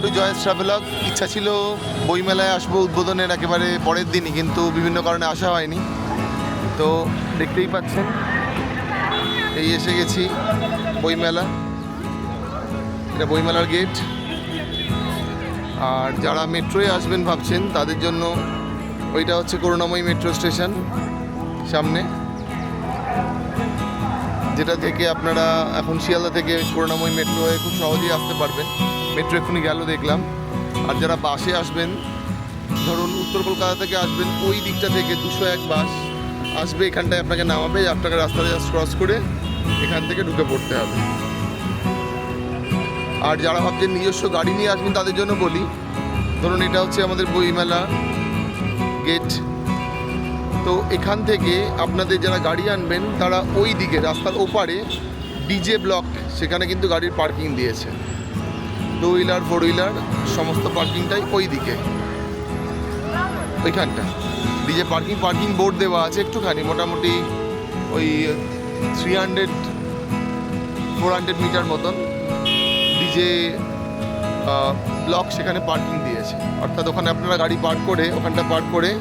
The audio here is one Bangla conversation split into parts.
Two Joyce travelogue. ইচ্ছা ছিল বইমেলায় আসবো উদ্বোধনের একেবারে পরের দিনই, কিন্তু বিভিন্ন কারণে আসা হয়নি। তো দেখতেই পাচ্ছেন এই এসে গেছি বইমেলা, এটা বইমেলার গেট। আর যারা মেট্রোয় আসবেন ভাবছেন তাদের জন্য ওইটা হচ্ছে করুণাময়ী মেট্রো স্টেশন সামনে, যেটা থেকে আপনারা এখন শিয়ালদা থেকে করুণাময়ী মেট্রো হয়ে খুব সহজেই আসতে পারবেন। মেট্রো এক্ষুনি গেল দেখলাম। আর যারা বাসে আসবেন, ধরুন উত্তর কলকাতা থেকে আসবেন, ওই দিকটা থেকে 201 বাস আসবে, এখানটায় আপনাকে নামাবে, আপনাকে রাস্তাটা জাস্ট ক্রস করে এখান থেকে ঢুকে পড়তে হবে। আর যারা ভাবছেন নিজস্ব গাড়ি নিয়ে আসবেন তাদের জন্য বলি, ধরুন এটা হচ্ছে আমাদের বইমেলা গেট। তো এখান থেকে আপনাদের যারা গাড়ি আনবেন তারা ওই দিকে রাস্তার ওপারে ডিজে ব্লক, সেখানে কিন্তু গাড়ির পার্কিং দিয়েছে, 2 হুইলার 4 হুইলার সমস্ত পার্কিংটাই ওই দিকে, ওইখানটা ডিজে পার্কিং বোর্ড দেওয়া আছে একটুখানি, মোটামুটি ওই 300-400 মিটার মতন ডিজে ব্লক সেখানে পার্কিং দিয়েছে। অর্থাৎ ওখানে আপনারা গাড়ি পার্ক করে ওখানটা পার্ক করে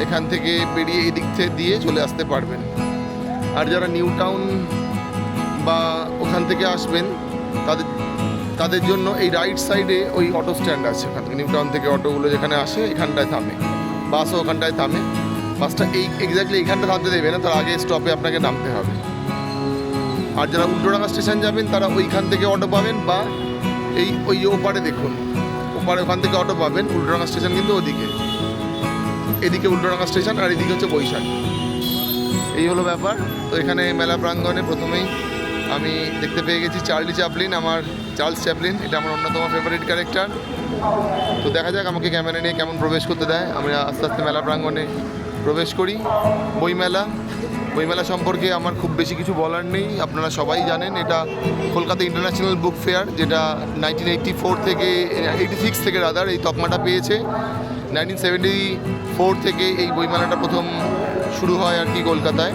এখান থেকে বেরিয়ে এই দিক থেকে দিয়ে চলে আসতে পারবেন। আর যারা নিউ টাউন বা ওখান থেকে আসবেন তাদের জন্য এই রাইট সাইডে ওই অটো স্ট্যান্ড আছে, ওখান থেকে নিউ টাউন থেকে অটোগুলো যেখানে আসে এখানটায় থামে, বাসও ওখানটায় থামে। বাসটা এই এক্স্যাক্টলি এইখানটা থামতে দেবে না, তার আগে স্টপে আপনাকে নামতে হবে। আর যারা উল্টোডাঙ্গা স্টেশন যাবেন তারা ওইখান থেকে অটো পাবেন, বা ওই ওপারে দেখুন, ওপারে ওখান থেকে অটো পাবেন। উল্টোডাঙ্গা স্টেশন কিন্তু ওদিকে, এদিকে উল্টোডাঙ্গা স্টেশন আর এদিকে হচ্ছে বৈশাখ। এই হলো ব্যাপার। তো এখানে মেলা প্রাঙ্গণে প্রথমেই আমি দেখতে পেয়ে গেছি চার্লস চ্যাপলিন, এটা আমার অন্যতম ফেভারিট ক্যারেক্টার। তো দেখা যাক আমাকে ক্যামেরা নিয়ে কেমন প্রবেশ করতে দেয়। আমি আস্তে আস্তে মেলা প্রাঙ্গণে প্রবেশ করি। বইমেলা সম্পর্কে আমার খুব বেশি কিছু বলার নেই, আপনারা সবাই জানেন এটা কলকাতা ইন্টারন্যাশনাল বুক ফেয়ার, যেটা 1986 থেকে এই তকমাটা পেয়েছে। 1974 থেকে এই বইমেলাটা প্রথম শুরু হয় আর কি কলকাতায়।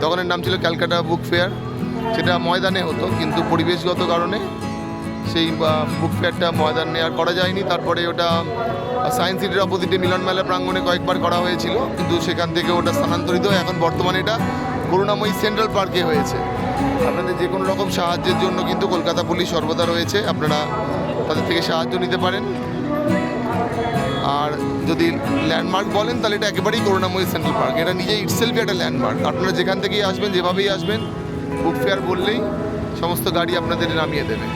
তখন এর নাম ছিল ক্যালকাটা বুক ফেয়ার, সেটা ময়দানে হতো, কিন্তু পরিবেশগত কারণে সেই বুক ফেয়ারটা ময়দানে আর করা যায়নি। তারপরে ওটা সায়েন্স সিটির অপোজিটে মিলন মেলা প্রাঙ্গণে কয়েকবার করা হয়েছিল, কিন্তু সেখান থেকে ওটা স্থানান্তরিত হয়। এখন বর্তমানে এটা করুণাময়ী সেন্ট্রাল পার্কে হয়েছে। আপনাদের যে কোনো রকম সাহায্যের জন্য কিন্তু কলকাতা পুলিশ সর্বদা রয়েছে, আপনারা তাদের থেকে সাহায্য নিতে পারেন। আর যদি ল্যান্ডমার্ক বলেন তাহলে এটা একেবারেই করুণাময়ী সেন্ট্রাল পার্ক, এটা নিজেই ইটসেলফই একটা ল্যান্ডমার্ক। আপনারা যেখান থেকেই আসবেন, যেভাবেই আসবেন, বুক ফেয়ার বললেই সমস্ত গাড়ি আপনাদের নামিয়ে দেবে।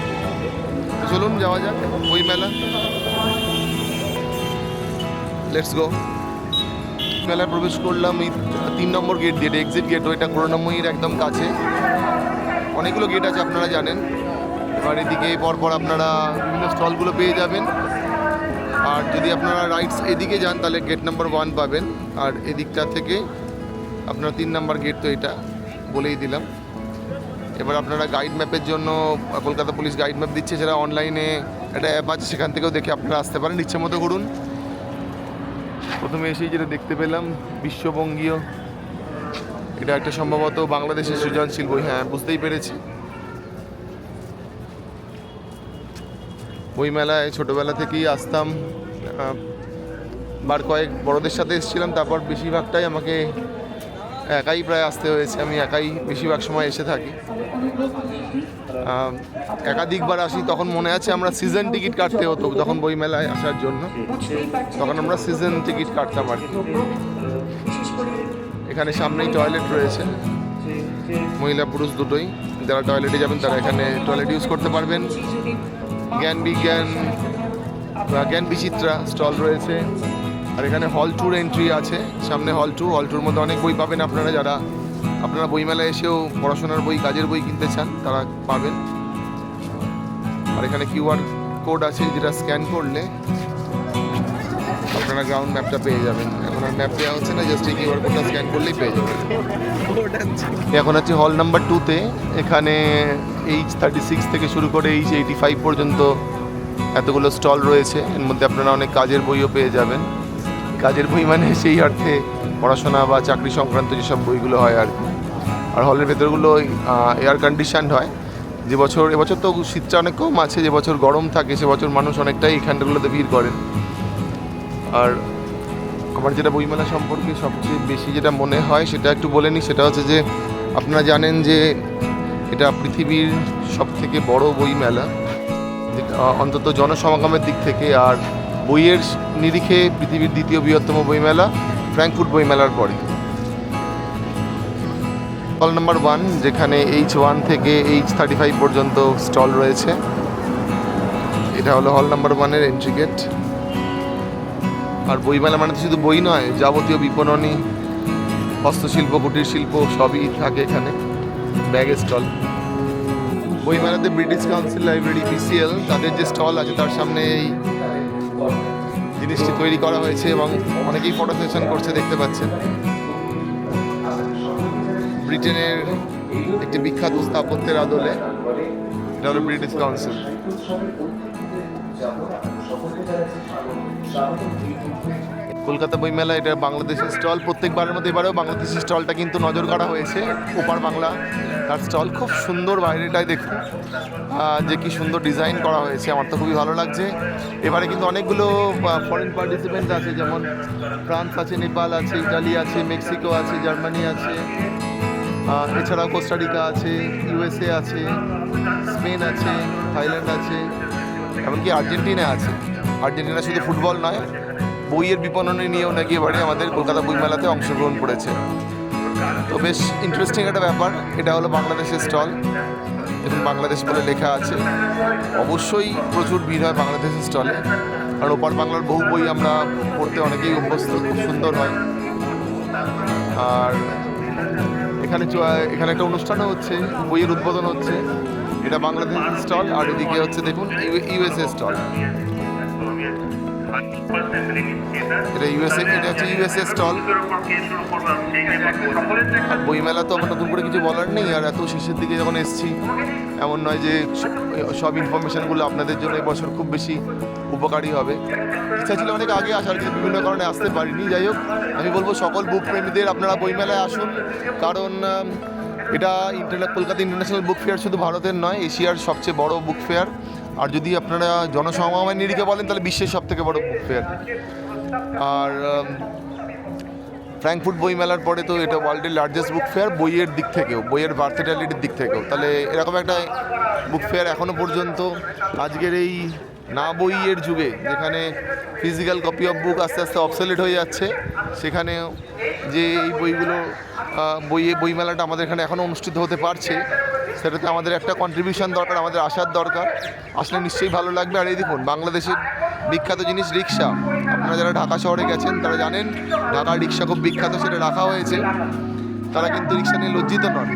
তো চলুন যাওয়া যাক বইমেলা, লেটস গো। মেলায় প্রবেশ করলাম এই 3 নম্বর গেট দিয়ে, এক্সিট গেট, ওইটা করুণাময়ীর একদম কাছে। অনেকগুলো গেট আছে আপনারা জানেন। এবার এদিকে পরপর আপনারা বিভিন্ন স্টলগুলো পেয়ে যাবেন। আর যদি আপনারা রাইটস এদিকে যান তাহলে গেট নাম্বার 1 পাবেন, আর এদিকটা থেকে আপনারা 3 নম্বর গেট, তো এটা বলেই দিলাম। এবার আপনারা গাইড ম্যাপের জন্য কলকাতা পুলিশ গাইড ম্যাপ দিচ্ছে, সেটা অনলাইনে একটা অ্যাপ আছে, সেখান থেকেও দেখে আপনারা আসতে পারেন, ইচ্ছে মতো করুন। প্রথমে এসেই যেটা দেখতে পেলাম বিশ্ববঙ্গীয়, এটা একটা সম্ভবত বাংলাদেশের সৃজনশীল বই, হ্যাঁ বুঝতেই পেরেছি। বইমেলায় ছোটোবেলা থেকেই আসতাম, বার কয়েক বড়দের সাথে এসেছিলাম, তারপর বেশিরভাগটাই আমাকে একাই প্রায় আসতে হয়েছে। আমি একাই বেশিরভাগ সময় এসে থাকি, একাধিকবার আসি। তখন মনে আছে আমরা সিজন টিকিট কাটতে হতো তখন বইমেলায় আসার জন্য, তখন আমরা সিজন টিকিট কাটতাম আর কি। এখানে সামনেই টয়লেট রয়েছে, মহিলা পুরুষ দুটোই। যারা টয়লেটে যাবেন তারা এখানে টয়লেট ইউজ করতে পারবেন। জ্ঞান বিচিত্রা স্টল রয়েছে। আর এখানে হল ট্যুর এন্ট্রি আছে, সামনে হল ট্যুর মধ্যে অনেক বই পাবেন আপনারা, যারা আপনারা বইমেলায় এসেও পড়াশোনার বই, কাজের বই কিনতে চান তারা পাবেন। আর এখানে কিউআর কোড আছে, যেটা স্ক্যান করলে আপনারা গ্রাউন্ড ম্যাপটা পেয়ে যাবেন। এখন আর ম্যাপ দেওয়া হচ্ছে না, জাস্ট এই কিউআর কোডটা স্ক্যান করলেই পেয়ে যাবেন। এখন আছে হল নাম্বার 2-তে। এখানে H36 থেকে শুরু করে H85 পর্যন্ত এতগুলো স্টল রয়েছে। এর মধ্যে আপনারা অনেক কাজের বইও পেয়ে যাবেন। কাজের বই মানে সেই অর্থে পড়াশোনা বা চাকরি সংক্রান্ত যেসব বইগুলো হয় আর কি। আর হলের ভেতরগুলো এয়ার কন্ডিশনড হয়, এবছর তো শীতটা অনেক কম আছে, যে বছর গরম থাকে সে বছর মানুষ অনেকটাই এখানগুলোতে ভিড় করেন। আর আমার যেটা বইমেলা সম্পর্কে সবচেয়ে বেশি যেটা মনে হয় সেটা একটু বলে নিই, সেটা হচ্ছে যে আপনারা জানেন যে এটা পৃথিবীর সবথেকে বড় বইমেলা, অন্তত জনসমাগমের দিক থেকে। আর বইয়ের নিরিখে পৃথিবীর দ্বিতীয় বৃহত্তম বইমেলা ফ্র্যাঙ্কফুর্ট বইমেলার পরে। স্টল নাম্বার 1, যেখানে H1 থেকে H35 পর্যন্ত স্টল রয়েছে। এটা হলো হল নাম্বার 1-এর এন্ট্রি গেট। আর বইমেলা মানে তো শুধু বই নয়, যাবতীয় বিপণনী, হস্তশিল্প, কুটির শিল্প সবই থাকে এখানে। ব্যাগের স্টল। বইমেলাতে ব্রিটিশ কাউন্সিল লাইব্রেরি BCL তাদের যে স্টল আছে তার সামনে এই জিনিসটি তৈরি করা হয়েছে এবং অনেকেই ফটো সেশন করছে, দেখতে পাচ্ছেন। ব্রিটেনের একটি বিখ্যাত স্থাপত্যের আদলে এটা হলো ব্রিটিশ কাউন্সিল। কলকাতা বইমেলা এটা বাংলাদেশের স্টল। প্রত্যেকবারের মধ্যে এবারেও বাংলাদেশের স্টলটা কিন্তু নজর কাড়া হয়েছে। ওপার বাংলা তার স্টল খুব সুন্দর, বাইরেটাই দেখুন যে কি সুন্দর ডিজাইন করা হয়েছে, আমার তো খুবই ভালো লাগছে। এবারে কিন্তু অনেকগুলো ফরেন পার্টিসিপেন্ট আছে, যেমন ফ্রান্স আছে, নেপাল আছে, ইটালি আছে, মেক্সিকো আছে, জার্মানি আছে, এছাড়াও কোস্টারিকা আছে, USA আছে, স্পেন আছে, থাইল্যান্ড আছে, এমনকি আর্জেন্টিনা আছে। আর্জেন্টিনা শুধু ফুটবল নয়, বইয়ের বিপণনী নিয়েও নাকি এবারে আমাদের কলকাতা বইমেলাতে অংশগ্রহণ করেছে। তো বেশ ইন্টারেস্টিং একটা ব্যাপার। এটা হলো বাংলাদেশের স্টল, এবং বাংলাদেশ বলে লেখা আছে। অবশ্যই প্রচুর ভিড় হয় বাংলাদেশের স্টলে, আর ওপার বাংলার বহু বই আমরা পড়তে অনেকেই অভ্যস্ত, খুব সুন্দর হয়। আর এখানে একটা অনুষ্ঠানও হচ্ছে, বইয়ের উদ্বোধন হচ্ছে। এটা বাংলাদেশের স্টল, আর এদিকে হচ্ছে দেখুন USA স্টল। এটা হচ্ছে USA স্টল। আর বইমেলা তো আমার নতুন করে কিছু বলার নেই। আর এত শেষের দিকে যখন এসেছি, এমন নয় যে সব ইনফরমেশনগুলো আপনাদের জন্য এবছর খুব বেশি উপকারী হবে। ইচ্ছা ছিল অনেক আগে আসার, কিন্তু বিভিন্ন কারণে আসতে পারিনি। যাই হোক, আমি বলবো সকল বুক প্রেমীদের আপনারা বইমেলায় আসুন, কারণ এটা কলকাতা ইন্টারন্যাশনাল বুক ফেয়ার শুধু ভারতের নয়, এশিয়ার সবচেয়ে বড় বুক ফেয়ার। আর যদি আপনারা জনসমাগমের নিরিখে বলেন তাহলে বিশ্বের সবথেকে বড় বুক ফেয়ার। আর ফ্র্যাঙ্কফুর্ট বইমেলার পরে তো এটা ওয়ার্ল্ডের লার্জেস্ট বুক ফেয়ার, বইয়ের দিক থেকেও, বইয়ের ভার্সেটাইলিটির দিক থেকেও। তাহলে এরকম একটা বুক ফেয়ার এখনও পর্যন্ত আজকের এই না বইয়ের যুগে, যেখানে ফিজিক্যাল কপি অফ বুক আস্তে আস্তে অবসলেট হয়ে যাচ্ছে, সেখানে যে এই বইমেলাটা আমাদের এখানে এখনও অনুষ্ঠিত হতে পারছে, সেটাতে আমাদের একটা কন্ট্রিবিউশন দরকার, আমাদের আসার দরকার। আসলে নিশ্চয়ই ভালো লাগবে। আর এই দেখুন, বাংলাদেশের বিখ্যাত জিনিস রিক্সা। আপনারা যারা ঢাকা শহরে গেছেন তারা জানেন ঢাকার রিক্সা খুব বিখ্যাত, সেটা রাখা হয়েছে। তারা কিন্তু রিক্সা নিয়ে লজ্জিত নন,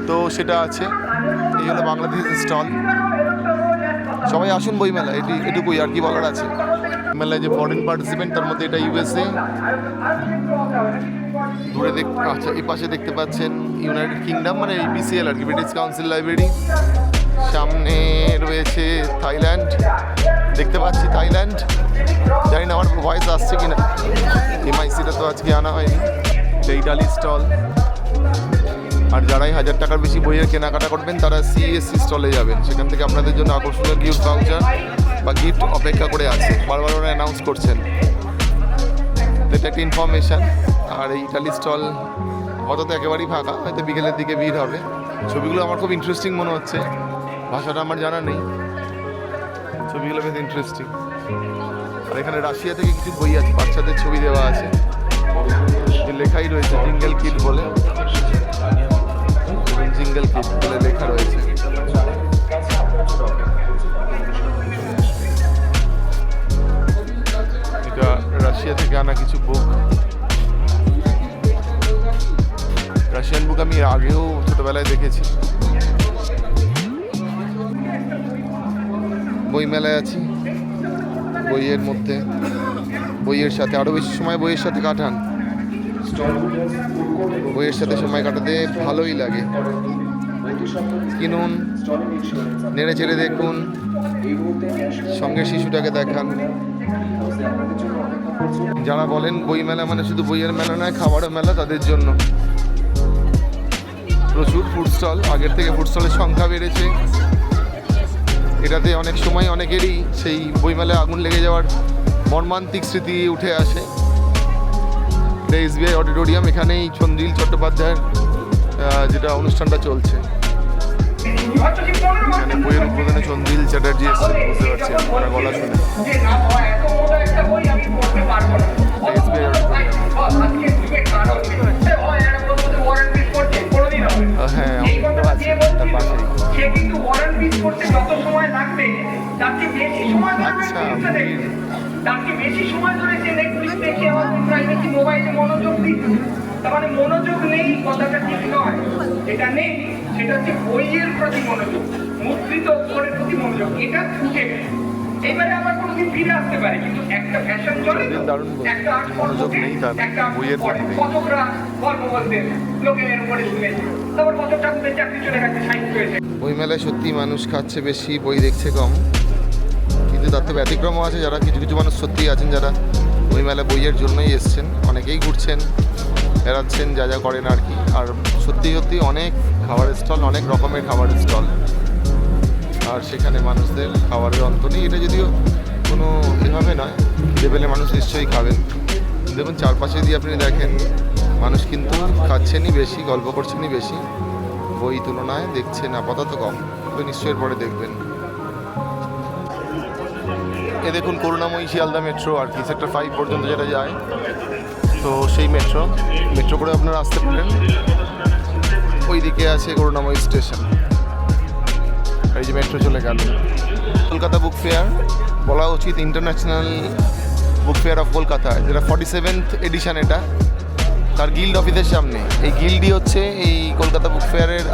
তো সেটা আছে। এই হলো বাংলাদেশের স্টল। সবাই আসুন বইমেলা, এটুকুই আর কি বলার আছে। মেলায় যে ফরেন পার্টিসিপেন্ট, তার মধ্যে এটা USA। দূরে আচ্ছা, এই পাশে দেখতে পাচ্ছেন ইউনাইটেড কিংডম, মানে BCL আর কি, ব্রিটিশ কাউন্সিল লাইব্রেরি। সামনে রয়েছে থাইল্যান্ড, দেখতে পাচ্ছি থাইল্যান্ড। জানি না আমার ভয়েস আসছে কিনা। MICটা তো আজকে আনা হয়নি। Italy stall. আর যারাই 1000 টাকার বেশি বইয়ের কেনাকাটা করবেন তারা CSC স্টলে যাবেন, সেখান থেকে আপনাদের জন্য আকর্ষণীয় গিফট ভাউচার বা গিফট অপেক্ষা করে আছে। বারবার ওরা অ্যানাউন্স করছেন, এটা একটা ইনফরমেশান। আর এই ইটালি স্টল অত একেবারেই ফাঁকা, হয়তো বিকেলের দিকে ভিড় হবে। ছবিগুলো আমার খুব ইন্টারেস্টিং মনে হচ্ছে, ভাষাটা আমার জানা নেই, ছবিগুলো বেশ ইন্টারেস্টিং। আর এখানে রাশিয়া থেকে কিছু বই আছে, বাচ্চাদের ছবি দেওয়া আছে, লেখাই রয়েছে জিঙ্গেল কিড বলে, জিঙ্গেল কিড বলে লেখা রয়েছে। এটা রাশিয়া থেকে আনা কিছু বুক। রাশিয়ান বুক আমি আগেও ছোটবেলায় দেখেছি। বই মেলায় আছি, বইয়ের মধ্যে, বইয়ের সাথে আরও বেশি সময় বইয়ের সাথে কাটান। বইয়ের সাথে সময় কাটাতে ভালোই লাগে। কিনুন, নেড়ে চেড়ে দেখুন, সঙ্গে শিশুটাকে দেখান। যারা বলেন বই মেলা মানে শুধু বইয়ের মেলা নয়, খাবারের মেলা, তাদের জন্য প্রচুর ফুড স্টল, আগের থেকে ফুড স্টলের সংখ্যা বেড়েছে। এটাতে অনেক সময় অনেকেরই সেই বইমেলায় আগুন লেগে যাওয়ার মর্মান্তিক স্মৃতি উঠে আসে। এটা SBI অডিটোরিয়াম, এখানেই চন্দ্রিল চট্টোপাধ্যায়ের যেটা অনুষ্ঠানটা চলছে। এখানে বইয়ের উদ্বোধনে চন্দ্রিল চ্যাটার্জি এসেছেন, বুঝতে পারছেন ওনার গলা শুনে। SBI হ্যাঁ, তার পাশেই। মানে মনোযোগ নেই, কথাটা ঠিক নয়। এটা নেই, সেটা হচ্ছে বইয়ের প্রতি মনোযোগ, মুদ্রিত অক্ষরের প্রতি মনোযোগ, এটা ছুটে গেছে। এবারে আবার কোনোদিন ফিরে আসতে পারে, কিন্তু একটা ফ্যাশন চলে, একটা আর্ট মনোযোগ নেই তার বইয়ের প্রতি। কতকরা গল্প বলতেন লোকের উপরে শুনে, তারপর কত ঠাকুরের চাকরি চলে গেছে, সাহিত্য হয়েছে। বই মেলায় সত্যি মানুষ খাচ্ছে বেশি, বই দেখছে কম, কিন্তু তার তো ব্যতিক্রমও আছে। যারা কিছু কিছু মানুষ সত্যিই আছেন যারা বই মেলা বইয়ের জন্যই এসছেন, অনেকেই ঘুরছেন, বেড়াচ্ছেন, যা যা করেন আর কি। আর সত্যি সত্যি অনেক খাবারের স্টল, অনেক রকমের খাবারের স্টল, আর সেখানে মানুষদের খাবারের অন্ত নেই। এটা যদিও কোনো এভাবে নয়, লেভেলে মানুষ নিশ্চয়ই খাবেন। দেখুন চারপাশে দিয়ে আপনি দেখেন, মানুষ কিন্তু খাচ্ছেনই বেশি, গল্প করছেনই বেশি, বই তুলনায় দেখছেন আপাতত কম, তবে নিশ্চয়ই পরে দেখবেন। এ দেখুন করুণাময়ী শিয়ালদা মেট্রো আর কি, সেক্টর 5 পর্যন্ত যেটা যায়, তো সেই মেট্রো করে আপনারা আসতে পারেন। ওই দিকে আছে করুণাময়ী স্টেশন, এই যে মেট্রো চলে গেল। কলকাতা বুক ফেয়ার বলা উচিত international book fair of Kolkata, যেটা 47th এডিশন। এটা তার গিল্ড অফিসের সামনে। এই গিল্ডই হচ্ছে এই কলকাতা বুক ফেয়ারের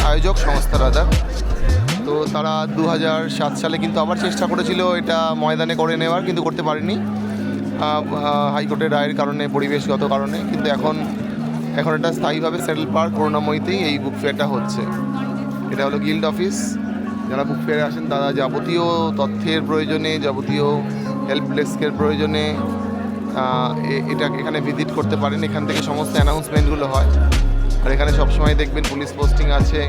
আয়োজক সংস্থা রাদার। তো তারা 2007 সালে কিন্তু আবার চেষ্টা করেছিল এটা ময়দানে করে নেওয়ার, কিন্তু করতে পারেনি হাইকোর্টের রায়ের কারণে, পরিবেশগত কারণে। কিন্তু এখন এটা স্থায়ীভাবে সেটেল পার্ক করুণাময়ীতেই এই বুক ফেয়ারটা হচ্ছে। এটা হলো গিল্ড অফিস। যারা বুক ফেয়ারে আসেন তারা যাবতীয় তথ্যের প্রয়োজনে, যাবতীয় হেল্প ডেস্কের প্রয়োজনে এখানে ভিজিট করতে পারেন। এখান থেকে সমস্ত অ্যানাউন্সমেন্টগুলো হয়। আর এখানে সবসময় দেখবেন পুলিশ পোস্টিং আছে,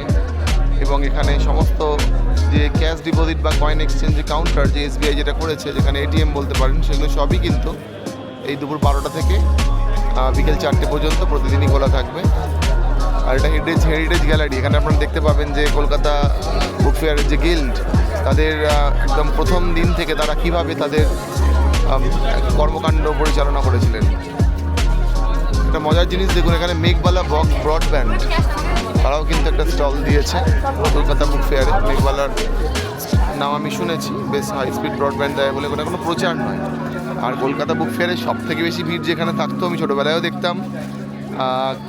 এবং এখানে সমস্ত যে ক্যাশ ডিপোজিট বা কয়েন এক্সচেঞ্জের কাউন্টার যে SBI যেটা করেছে, যেখানে ATM বলতে পারেন, সেগুলো সবই কিন্তু এই দুপুর 12টা থেকে বিকেল 4টে পর্যন্ত প্রতিদিনই খোলা থাকবে। আর এটা হেরিটেজ গ্যালারি। এখানে আপনারা দেখতে পাবেন যে কলকাতা বুক ফেয়ারের যে গিল্ড, তাদের একদম প্রথম দিন থেকে তারা কীভাবে তাদের কর্মকাণ্ড পরিচালনা করেছিলেন। একটা মজার জিনিস দেখুন, এখানে মেঘবালা ব্রডব্যান্ড তারাও কিন্তু একটা স্টল দিয়েছে কলকাতা বুক ফেয়ারে। মেঘবালার নাম আমি শুনেছি, বেশ হাই স্পিড ব্রডব্যান্ড দেয় বলে, কোনো প্রচার নয়। আর কলকাতা বুক ফেয়ারে সব থেকে বেশি ভিড় যেখানে থাকতো, আমি ছোটোবেলায়ও দেখতাম,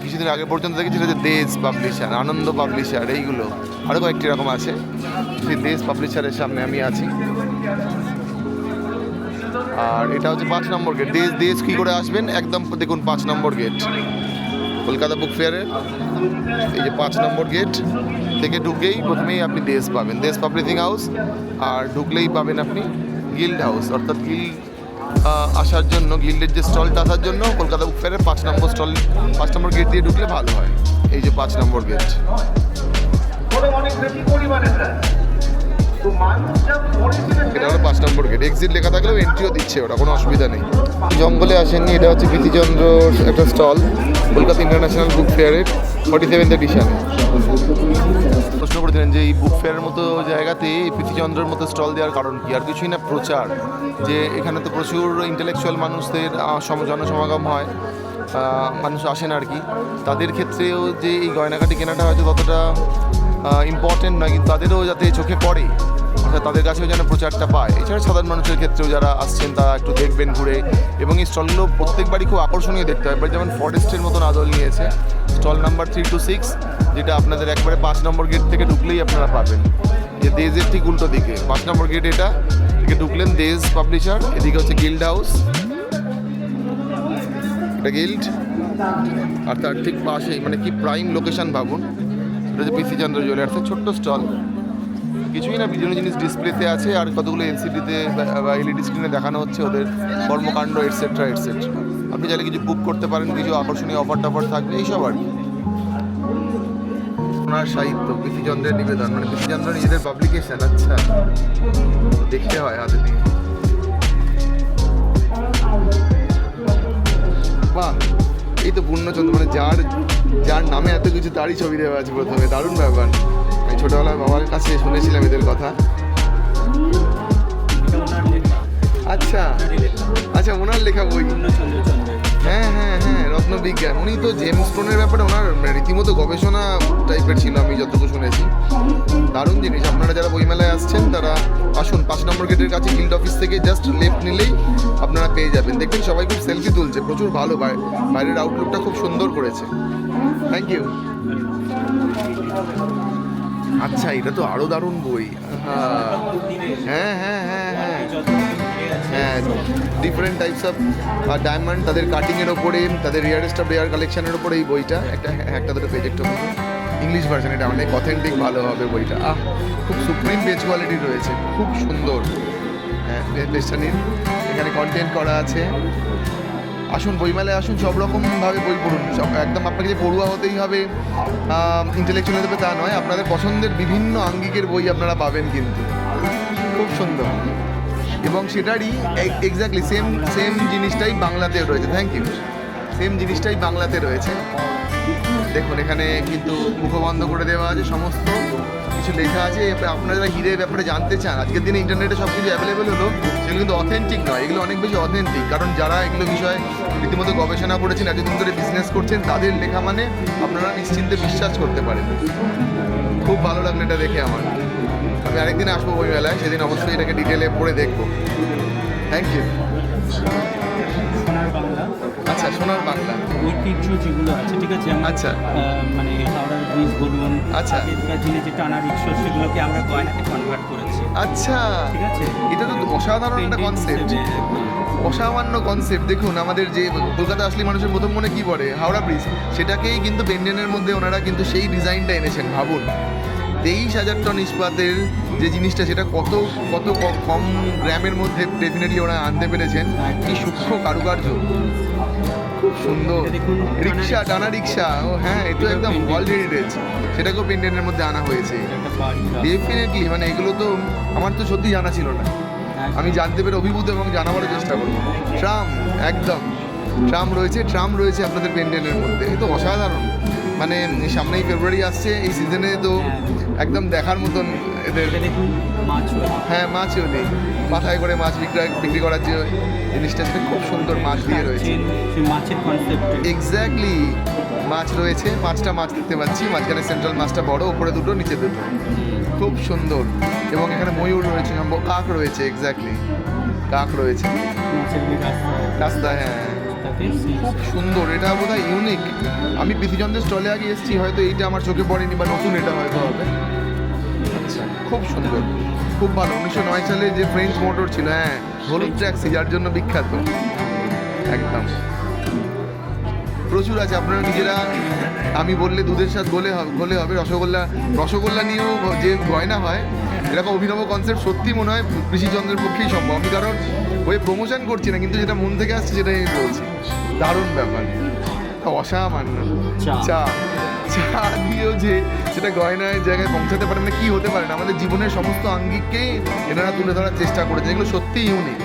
কিছুদিন আগে পর্যন্ত দেখেছি, সেটা হচ্ছে দেশ পাবলিশার, আনন্দ পাবলিশার, এইগুলো আরও কয়েকটি রকম আছে। সেই দেশ পাবলিশারের সামনে আমি আছি। আর এটা হচ্ছে 5 নম্বর গেট। দেশ কী করে আসবেন, একদম দেখুন 5 নম্বর গেট কলকাতা বুক ফেয়ারের। এই যে 5 নম্বর গেট থেকে ঢুকেই প্রথমেই আপনি দেশ পাবেন, দেশ পাবলিশিং হাউস। আর ঢুকলেই পাবেন আপনি গিল্ড হাউস, অর্থাৎ গিল্ড আসার জন্য, গিল্ডের যে স্টলটা আসার জন্য কলকাতা বুক ফেয়ারের 5 নম্বর গেট দিয়ে ঢুকলে ভালো হয়। এই যে 5 নম্বর গেট। এটা হলো 5 নম্বর গেট। এক্সিট লেখা থাকলেও এন্ট্রিও দিচ্ছে, ওটা কোনো অসুবিধা নেই। জঙ্গলে আসেননি, এটা হচ্ছে পিসিচন্দ্রর একটা স্টল কলকাতা ইন্টারন্যাশনাল বুক ফেয়ারের 47th এডিশন। প্রশ্ন করেছিলেন যে এই বুক ফেয়ারের মতো জায়গাতে পিসিচন্দ্রের মতো স্টল দেওয়ার কারণ কি। আর কিছুই না, প্রচার। যে এখানে তো প্রচুর ইন্টেলেকচুয়াল মানুষদের জনসমাগম হয়, মানুষ আসেন আর কি। তাদের ক্ষেত্রেও যে এই গয়নাকাটি কেনাটা হয়তো ততটা ইম্পর্টেন্ট নয়, কিন্তু তাদেরও যাতে চোখে পড়ে, অর্থাৎ তাদের কাছেও যেন প্রচারটা পায়। এছাড়া সাধারণ মানুষের ক্ষেত্রেও যারা আসছেন তারা একটু দেখবেন ঘুরে। এবং এই স্টলগুলো প্রত্যেকবারই খুব আকর্ষণীয় দেখতে হয়। এবার যেমন ফরেস্টের মতন আদল নিয়েছে স্টল নাম্বার 3 to 6, যেটা আপনাদের একবারে 5 নম্বর গেট থেকে ঢুকলেই আপনারা পাবেন। যে দেশের ঠিক উল্টো দিকে 5 নম্বর গেট, এটা থেকে ঢুকলেন দেশ পাবলিশার, এদিকে হচ্ছে গিল্ড হাউস, এটা গিল্ড। আর তার ঠিক পাশেই, মানে কি প্রাইম লোকেশন ভাবুন, এটা হচ্ছে পিসিচন্দ্র জুয়েলার্সের ছোট্ট স্টল। কিছুই না, বিভিন্ন জিনিস ডিসপ্লেতে আছে, আর কতগুলো LCD-তে বা LED স্ক্রিনে দেখানো হচ্ছে ওদের কর্মকাণ্ড, এটসেট্রা। আপনি চাইলে কিছু বুক করতে পারেন, কিছু আকর্ষণীয় অফার টফার থাকবে, এইসব আর কি। সোনার সাহিত্য, প্রীতিচন্দ্রের নিবেদন, মানে প্রীতিচন্দ্র নিজেদের পাবলিকেশন। আচ্ছা, দেখতে হয় হাতে দিয়ে। বাহ, এই তো পূর্ণচন্দ্র, মানে যার নামে এত কিছু তারই ছবি দেওয়া আছে প্রথমে। দারুণ ব্যাপার। আমি ছোটবেলায় বাবার কাছে শুনেছিলাম এদের কথা। আচ্ছা আচ্ছা, ওনার লেখা বই। হ্যাঁ হ্যাঁ হ্যাঁ, রত্নবিজ্ঞান। উনি তো জেমস স্টোনের ব্যাপারে ওনার রীতিমতো গবেষণা টাইপের ছিল, আমি যতটুকু শুনেছি। দারুণ জিনিস। আপনারা যারা বইমেলায় আসছেন তারা আসুন, 5 নম্বর গেটের কাছে গিল্ড অফিস থেকে জাস্ট লেফট নিলেই আপনারা পেয়ে যাবেন। দেখবেন সবাই খুব সেলফি তুলছে, প্রচুর ভালো। বাইরের আউটলুকটা খুব সুন্দর করেছে। Thank you. আচ্ছা, এটা তো আরো দারুণ বই। হ্যাঁ হ্যাঁ হ্যাঁ হ্যাঁ হ্যাঁ, ডিফারেন্ট টাইপস অফ ডায়মন্ড, তাদের কাটিংয়ের ওপরে, তাদের রিয়ারেস্ট অফ রেয়ার কালেকশনের ওপরে এই বইটা। একটা দুটো পেজ, একটু ইংলিশ ভার্সন, এটা অনেক অথেন্টিক, ভালো হবে বইটা। খুব সুপ্রিম পেজ কোয়ালিটি রয়েছে, খুব সুন্দর। হ্যাঁ, পেজটা নিন, এখানে কন্টেন্ট করা আছে। আসুন বইমেলায় আসুন, সব রকমভাবে বই পড়ুন। সব একদম আপনাকে যে পড়ুয়া হতেই হবে, ইন্টেলেকচুয়াল হতে হবে তা নয়। আপনাদের পছন্দের বিভিন্ন আঙ্গিকের বই আপনারা পাবেন কিন্তু, খুব সুন্দর। এবং সেটারই এক্স্যাক্টলি সেম জিনিসটাই বাংলাতে রয়েছে। Thank you. সেম জিনিসটাই বাংলাতে রয়েছে। দেখুন, এখানে কিন্তু মুখবন্ধ করে দেওয়া আছে, সমস্ত কিছু লেখা আছে। আপনারা যারা হিরের ব্যাপারে জানতে চান, আজকের দিনে ইন্টারনেটে সব কিছু অ্যাভেলেবেল হলো, সেগুলো কিন্তু অথেন্টিক নয়, এগুলো অনেক বেশি অথেন্টিক। কারণ যারা এগুলো বিষয়ে রীতিমতো গবেষণা করেছেন, এতদিন ধরে বিজনেস করছেন, তাদের লেখা মানে আপনারা নিশ্চিন্তে বিশ্বাস করতে পারেন। খুব ভালো লাগলো এটা দেখে আমার। আমি আরেকদিন আসবো বইমেলায়, সেদিন অবশ্যই এটাকে ডিটেলে পড়ে দেখবো। Thank you. সোনার বাংলা। আচ্ছা, সোনার বাংলা ঐতিহ্য যেগুলো আছে, ঠিক আছে, আচ্ছা, মানে হাওড়ার ব্রিজ বলুন, আচ্ছা, আগেকার দিনে যে টানা রিক্সা, সেগুলোকে আমরা গয়নাতে কনভার্ট করেছি। আচ্ছা, ঠিক আছে, এটা তো অসাধারণ একটা কনসেপ্ট, অসামান্য কনসেপ্ট। দেখুন, আমাদের যে কলকাতা আসলে মানুষের প্রথম মনে কি পড়ে, হাওড়া ব্রিজ, সেটাকেই কিন্তু পেন্ডেনের মধ্যে ওনারা কিন্তু সেই ডিজাইনটা এনেছেন। ভাবুন, 23,000 টন ইস্পাতের যে জিনিসটা, সেটা কত কত কম গ্রামের মধ্যে ডেফিনেটলি ওরা আনতে পেরেছেন। কি সূক্ষ্ম কারুকার্য, খুব সুন্দর। রিক্সা, টানা রিক্সা, ও হ্যাঁ, এ তো একদম ওয়ার্ল্ড হেরিটেজ, সেটাকেও পেন্ডেন্টের মধ্যে আনা হয়েছে। ডেফিনেটলি, মানে এগুলো তো আমার তো সত্যি জানা ছিল না। আমি জানতে পেরে অভিভূত এবং জানাবারও চেষ্টা করবো। ট্রাম, একদম ট্রাম রয়েছে আপনাদের পেন্ডেন্টের মধ্যে। এ তো অসাধারণ। মানে সামনেই ফেব্রুয়ারি আসছে, এই সিজনে তো একদম দেখার মতন এদের। হ্যাঁ, মাছ ওলি মাথায় করে মাছ বিক্রি করার যে জিনিসটা, সেটা খুব সুন্দর মাছ দিয়ে রয়েছে। মাছের কনসেপ্ট এক্স্যাক্টলি, মাছ রয়েছে। মাছ দেখতে পাচ্ছি, মাঝখানে সেন্ট্রাল মাছটা বড়, উপরে দুটো, নিচে দুটো, খুব সুন্দর। এবং এখানে ময়ূর রয়েছে, কাক রয়েছে, এক্স্যাক্টলি কাক রয়েছে রাস্তা। হ্যাঁ, খুব সুন্দর। এটা বোধহয় ইউনিক। আমি প্রীতিচন্দ্রের স্টলে আগে এসেছি, হয়তো এইটা আমার চোখে পড়েনি, বা নতুন এটা হয়তো হবে। আচ্ছা, খুব সুন্দর, খুব ভালো। 1909 সালে যে ফ্রেঞ্চ মোটর ছিল, হ্যাঁ, হলুদ ট্যাক্সি, যার জন্য বিখ্যাত। একদম প্রচুর আছে। আপনারা নিজেরা, আমি বললে দুধের স্বাদ গলে হবে। রসগোল্লা নিয়েও যে গয়না হয়, এরকম অভিনব কনসেপ্ট সত্যি মনে হয় প্রীতিচন্দ্রের পক্ষেই সম্ভব। আমি কারণ ওই প্রমোশন করছি না, কিন্তু যেটা মন থেকে আসছে সেটাই আমি বলছি। দারুণ ব্যাপার, অসামান্য। চা দিয়েও যে সেটা গয়নার জায়গায় পৌঁছাতে পারে, মানে কী হতে পারে না। আমাদের জীবনের সমস্ত আঙ্গিককেই এনারা তুলে ধরার চেষ্টা করেছে, এগুলো সত্যি ইউনিক।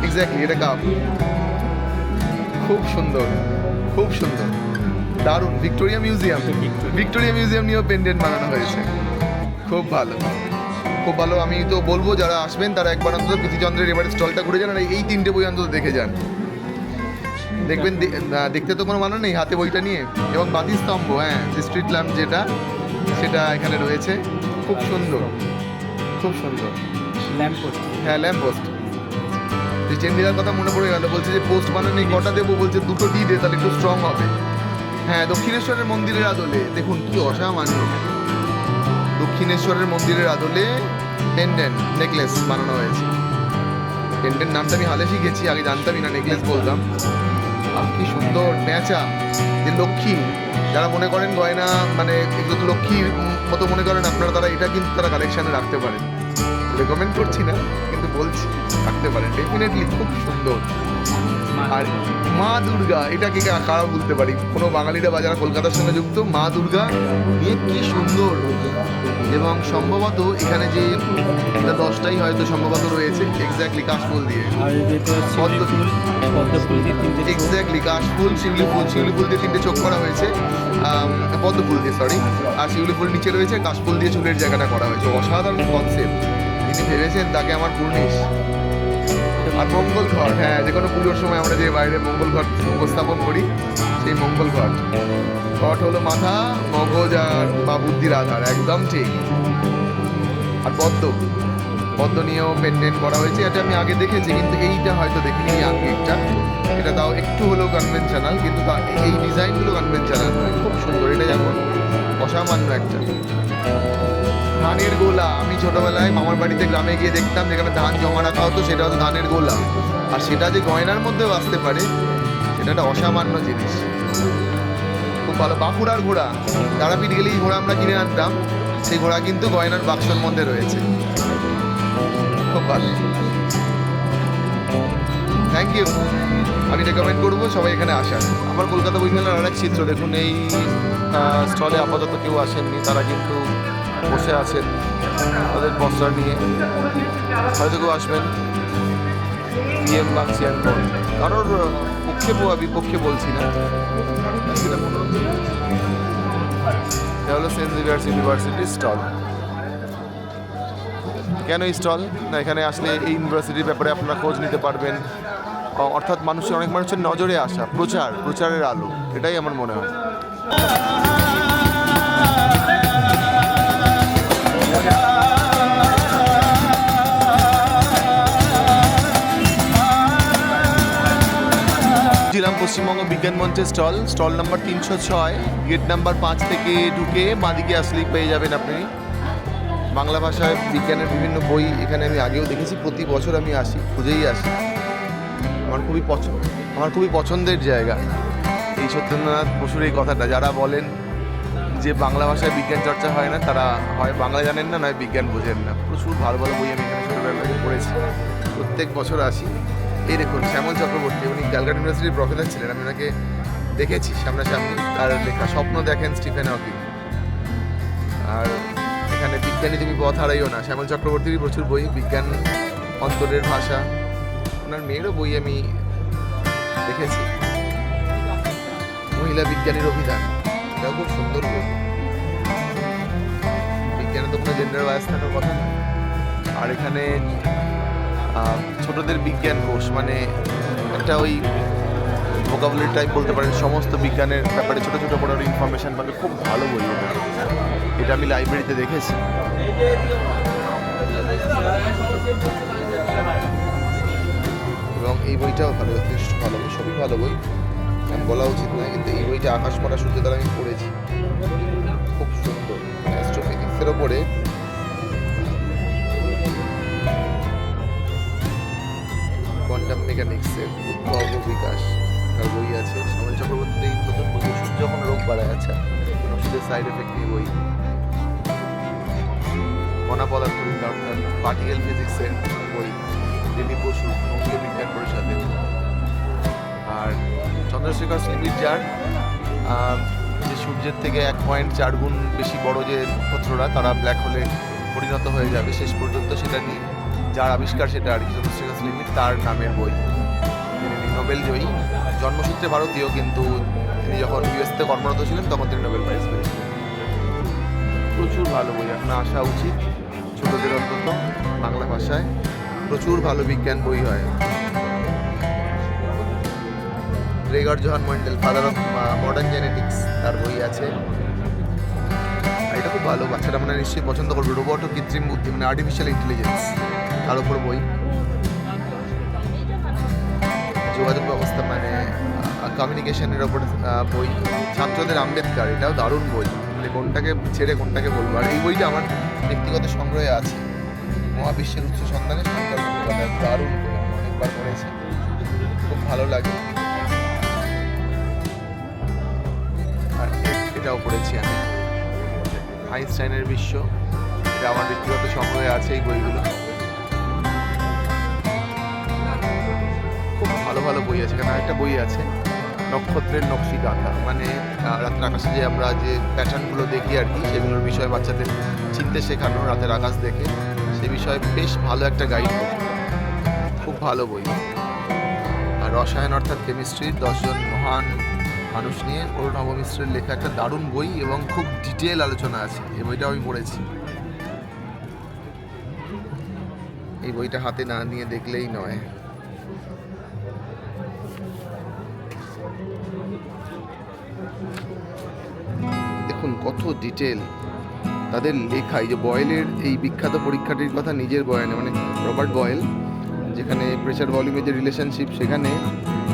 এক্স্যাক্টলি, এটা কাপ, খুব সুন্দর, খুব সুন্দর, দারুণ। ভিক্টোরিয়া মিউজিয়াম নিয়েও পেন্ডেন্ট বানানো হয়েছে। খুব ভালো, খুব ভালো। আমি তো বলবো, যারা আসবেন তারা একবার অন্তত প্রীতিচন্দ্রের এবারে স্টলটা ঘুরে যান, আর এই 3টে বই অন্তত দেখে যান। দেখবেন, দেখতে তো কোনো মানে নেই হাতে বইটা নিয়ে। এবং বাতিস্তম্ভ, হ্যাঁ, স্ট্রিট ল্যাম্প যেটা, সেটা এখানে রয়েছে। খুব সুন্দর, খুব সুন্দর। হ্যাঁ, ল্যাম্প পোস্ট। যে চেন্ডিদার কথা মনে পড়ে গেল, বলছে যে পোস্ট বানানো কটা দেবো, বলছে 2টো দিয়ে দে, তাহলে একটু স্ট্রং হবে। হ্যাঁ, দক্ষিণেশ্বরের মন্দিরের আদলে দেখুন কি অসামান্য। দক্ষিণেশ্বরের মন্দিরের আদলে পেন্ডেন্ট নেকলেস বানানো হয়েছে। পেন্ডেন্ট নামটা আমি হালে শিখেছি, আগে জানতামই না, নেকলেস বলতাম। কি সুন্দর প্যাঁচা, যে লক্ষ্মী, যারা মনে করেন গয়না মানে এগুলো তো লক্ষ্মীর মতো মনে করেন আপনারা, তারা এটা কিন্তু তারা কালেকশানে রাখতে পারেন। রেকমেন্ড করছি না, কিন্তু বলছি রাখতে পারেন ডেফিনেটলি, খুব সুন্দর। আর মা দুর্গা, এটাকে কারা বলতে পারি, কোনো বাঙালিরা বা যারা কলকাতার সঙ্গে যুক্ত, মা দুর্গা নিয়ে কি সুন্দর। এবং সম্ভবত এখানে যে এটা 10টাই হয়তো সম্ভবত রয়েছে এক্স্যাক্টলি কাশফুল দিয়ে, আর যেটা শিউলি ফুল, পদ্ম ফুল দিয়ে 3টে চোখ। এক্স্যাক্টলি কাশফুল, শিউলি ফুল, শিউলি ফুল দিয়ে 3টে চোখ করা হয়েছে, পদ্ম ফুল দিয়ে সরি, আর শিউলি ফুল নিচে রয়েছে, কাশফুল দিয়ে চুলের জায়গাটা করা হয়েছে। অসাধারণ কনসেপ্ট, যিনি ভেবেছেন তাকে আমার পূর্ণিশ। আর মঙ্গল ঘট, হ্যাঁ, যে কোনো পুজোর সময় আমরা যে বাইরে মঙ্গল ঘট উপস্থাপন করি, সেই মঙ্গল ঘট। ঘট হলো মাথা, মগজ আর বা বুদ্ধির আধার, একদম ঠিক। আর পদ্ম, পদ্ম নিয়েও পেন্টেন্ট করা হয়েছে, এটা আমি আগে দেখেছি কিন্তু এইটা হয়তো দেখিনি, এই আঙ্গিকটা। এটা তাও একটু হলেও কনভেনশনাল, কিন্তু এই ডিজাইনগুলো কনভেনশনাল নয়, খুব সুন্দর। এটা যেমন অসামান্য একটা ধানের গোলা, আমি ছোটবেলায় মামার বাড়িতে গ্রামে গিয়ে দেখতাম যেখানে ধান জমা রাখা হতো, সেটা হতো ধানের গোলা। আর সেটা যে গয়নার মধ্যেও আসতে পারে, সেটা একটা অসামান্য জিনিস, খুব ভালো। বাঁকুড়ার ঘোড়া, তারাপীঠ গেলেই ঘোড়া আমরা কিনে আনতাম, সেই ঘোড়া কিন্তু গয়নার বাক্সর মধ্যে রয়েছে, খুব ভালো। Thank you. আমি রেকমেন্ড করবো সবাই এখানে আসার। আমার কলকাতা বইমেলার আরেক চিত্র দেখুন, এই স্টলে আপাতত কেউ আসেননি, তারা কিন্তু বসে আছেন তাদের বস্ত্র নিয়ে, হয়তো কেউ আসবেন। পিএম বাংসিয়ান কোড, কারোর পক্ষে বা বিপক্ষে বলছি না, এটা হলো সেন্ট জেভিয়ার্স ইউনিভার্সিটির স্টল। কেন এই স্টল? না, এখানে আসলে এই ইউনিভার্সিটির ব্যাপারে আপনারা খোঁজ নিতে পারবেন, অর্থাৎ মানুষের, অনেক মানুষের নজরে আসা, প্রচারের আলো, এটাই আমার মনে হয়। ছিলাম পশ্চিমবঙ্গ বিজ্ঞান মঞ্চের স্টল নাম্বার 306, গেট নাম্বার 5 থেকে ঢুকে বাঁদিকে আসলেই পেয়ে যাবেন আপনি। বাংলা ভাষায় বিজ্ঞানের বিভিন্ন বই এখানে আমি আগেও দেখেছি, প্রতি বছর আমি আসি, খুঁজেই আসি। আমার খুবই পছন্দের জায়গা এই সত্যেন্দ্রনাথ বসুর এই কথাটা। যারা বলেন যে বাংলা ভাষায় বিজ্ঞান চর্চা হয় না, তারা হয় বাংলা জানেন না, নয় বিজ্ঞান বোঝেন না। প্রচুর ভালো ভালো বই আমি এখানে ছোটোবেলায় পড়েছি, প্রত্যেক বছর আসি। এই দেখুন শ্যামল চক্রবর্তী, উনি ক্যালকাটা ইউনিভার্সিটির প্রফেসর ছিলেন, আমি ওনাকে দেখেছি সামনাসামনি। তার লেখা স্বপ্ন দেখেন স্টিফেন হকিং। আর এখানে বিজ্ঞানী তুমি পথ হারাইও না, শ্যামল চক্রবর্তীরই প্রচুর বই, বিজ্ঞান, অন্তরের ভাষা, ওনার মেয়েরও বই আমি দেখেছি। মহিলা বিজ্ঞানীর অভিধান, এটাও খুব সুন্দর বই। বিজ্ঞানে তো কোনো জেন্ডার বায়াস থাকার কথা নয়। আর এখানে ছোটদের বিজ্ঞান কোষ, মানে একটা ওই ভোকাবুলারি টাইপ বলতে পারেন, সমস্ত বিজ্ঞানের ব্যাপারে ছোটো ছোটো বড় ইনফরমেশান পাবে, খুব ভালো বই এটা আমি লাইব্রেরিতে দেখেছি। এবং এই বইটাও ভালো, যথেষ্ট ভালো বই, সবই ভালো বই, আমি বলা উচিত নয়, কিন্তু এই বইটা আকাশ পড়া সূর্যতারা আমি পড়েছি, খুব সুন্দর। অ্যাস্ট্রোফিজিক্সের ওপরে কোয়ান্টাম মেকানিক্সের উদ্ভব ও বিকাশ তার বই আছে। শ্যামল চক্রবর্তীর এই নতুন বই ওষুধ যখন রোগ বাড়ায়, আচ্ছা ওষুধের সাইড এফেক্ট নিয়ে বই। কণা পদার্থবিদ্যা অর্থাৎ পার্টিকেল ফিজিক্সের বই দিলীপ বসু, বঙ্গীয় বিজ্ঞান পরিষদের। আর চন্দ্রশেখর স্লিমিট, যার যে সূর্যের থেকে 1.4 গুণ বেশি বড় যে নক্ষত্ররা, তারা ব্ল্যাক হোলে পরিণত হয়ে যাবে শেষ পর্যন্ত, সেটা নিয়ে যার আবিষ্কার সেটা আর কি, চন্দ্রশেখর স্লিমিট, তার নামের বই। তিনি নোবেল জয়ী, জন্মসূত্রে ভারতীয়, কিন্তু তিনি যখন ইউএসতে কর্মরত ছিলেন তখন তিনি নোবেল প্রাইজ পেয়েছিলেন। প্রচুর ভালো বই, আপনার আসা উচিত, ছোটদের অন্তত। বাংলা ভাষায় প্রচুর ভালো বিজ্ঞান বই হয়। Gregor Johann Mendel, father of modern genetics, তার বই আছে। এটা খুব ভালো, বাচ্চারা মানে নিশ্চয়ই পছন্দ করবে। রোবট ও কৃত্রিম বুদ্ধি, মানে আর্টিফিশিয়াল ইন্টেলিজেন্স, তার উপর বই। যোগাযোগ ব্যবস্থা মানে কমিউনিকেশনের ওপর বই। ছাত্রদের আম্বেদকার, এটাও দারুণ বই, মানে কোনটাকে ছেড়ে কোনটাকে বলবো। আর এই বইটা আমার ব্যক্তিগত সংগ্রহে আছে, মহাবিশ্বের উচ্চ সন্ধানে শঙ্কর মুখোপাধ্যায়, দারুণ বই, আমি অনেকবার পড়েছি, খুব ভালো লাগে। আর এটাও পড়েছি আমি, আইনস্টাইনের বিশ্ব, এটা আমার ব্যক্তিগত সংগ্রহে আছে এই বইগুলো। খুব ভালো ভালো বই আছে। এখানে আরেকটা বই আছে, নক্ষত্রের নকশি গাথা, মানে রাতের আকাশে যে আমরা যে প্যাটার্নগুলো দেখি আর কি, সেগুলোর বিষয়ে বাচ্চাদের চিনতে শেখানো রাতের আকাশ দেখে, সে বিষয়ে বেশ ভালো একটা গাইড বই, খুব ভালো বই। আর রসায়ন অর্থাৎ কেমিস্ট্রির 10 জন মহান মানুষ নিয়ে অরুণাভ মিশ্রের লেখা একটা দারুণ বই এবং খুব ডিটেল আলোচনা আছে। এই বইটা আমি পড়েছি। এই বইটা হাতে না নিয়ে দেখলেই নয়। দেখুন কত ডিটেল তাদের লেখা। এই যে বয়েলের এই বিখ্যাত পরীক্ষাটির কথা নিজের বয়ানে, মানে রবার্ট বয়েল, যেখানে প্রেসার ভলিউমের যে রিলেশনশিপ, সেখানে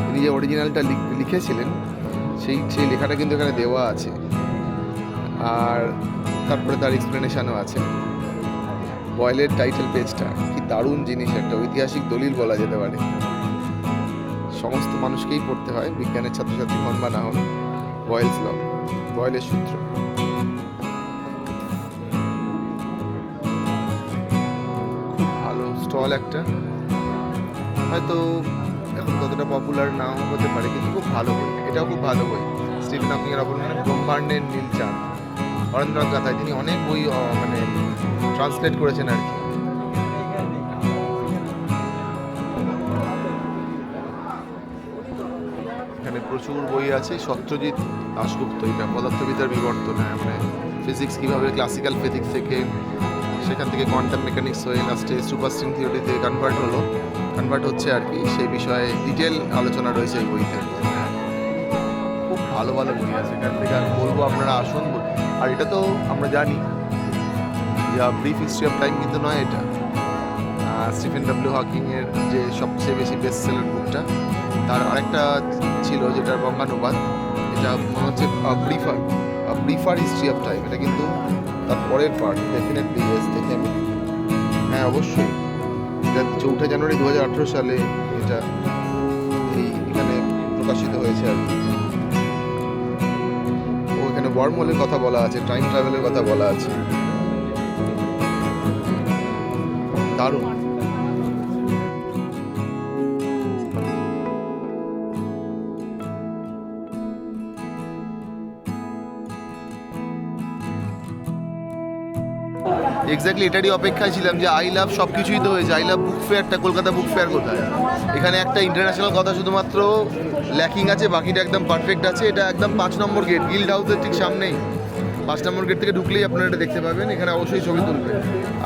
তিনি যে অরিজিনালটা লিখেছিলেন, সেই লেখাটা কিন্তু এখানে দেওয়া আছে। আর তারপরে তার এক্সপ্লেনেশনও আছে। বয়েলের টাইটেল পেজটা কি দারুণ জিনিস, একটা ঐতিহাসিক দলিল বলা যেতে পারে। সমস্ত মানুষকেই পড়তে হয়, বিজ্ঞানের ছাত্রছাত্রী হন বা না হন। বয়েলস ল, বয়েলের সূত্র। খুব ভালো স্টল একটা, হয়তো এখন ততটা পপুলার নাও হতে পারে, কিন্তু খুব ভালো বই। এটাও খুব ভালো বই, স্টিফেন হকিং এর অবলম্বনে ব্রহ্মাণ্ডের নীল চাঁদ, হরেন্দ্রনাথ গাথায়। তিনি অনেক বই মানে ট্রান্সলেট করেছেন আর কি। এখানে প্রচুর বই আছে। সত্যজিৎ দাশগুপ্ত, এটা পদার্থবিদ্যার বিবর্তন, মানে ফিজিক্স কীভাবে ক্লাসিক্যাল ফিজিক্স থেকে, সেখান থেকে কোয়ান্টাম মেকানিক্স হয়ে লাস্টে সুপারস্ট্রিং থিওরিতে কনভার্ট হচ্ছে আর কি, সেই বিষয়ে ডিটেল আলোচনা রয়েছে এই বইতে। খুব ভালো ভালো বই আছে এখান থেকে, আমি বলবো আপনারা আসুন। আর এটা তো আমরা জানি যে ব্রিফ হিস্ট্রি অফ টাইম কিন্তু নয় এটা, স্টিফেন ডব্লিউ হকিংয়ের যে সবচেয়ে বেশি বেস্ট সেলার বুকটা, তার আরেকটা ছিল যেটার বঙ্গানুবাদ, এটা মনে হচ্ছে ব্রিফার হিস্ট্রি অফ টাইম। এটা কিন্তু তার পরের পার্ট, ডেফিনেটলি দেখে আমি, হ্যাঁ অবশ্যই। এটা 4 জানুয়ারি 2018 সালে এটা এখানে প্রকাশিত হয়েছে আর কি। ও এখানে ওয়ার্মহোলের কথা বলা আছে, টাইম ট্রাভেলের কথা বলা আছে, দারুণ। এক্স্যাক্টলি এটারই অপেক্ষায় ছিলাম যে আই লাভ সব কিছুই তো হয়েছে, আই লাভ বুক ফেয়ারটা, কলকাতা বুক ফেয়ার কোথায়? এখানে একটা ইন্টারন্যাশনাল কথা শুধুমাত্র ল্যাকিং আছে, বাকিটা একদম পারফেক্ট আছে। এটা একদম 5 নম্বর গেট, গিল্ড হাউসের ঠিক সামনেই। 5 নম্বর গেট থেকে ঢুকলেই আপনারা এটা দেখতে পাবেন। এখানে অবশ্যই ছবি তুলবেন।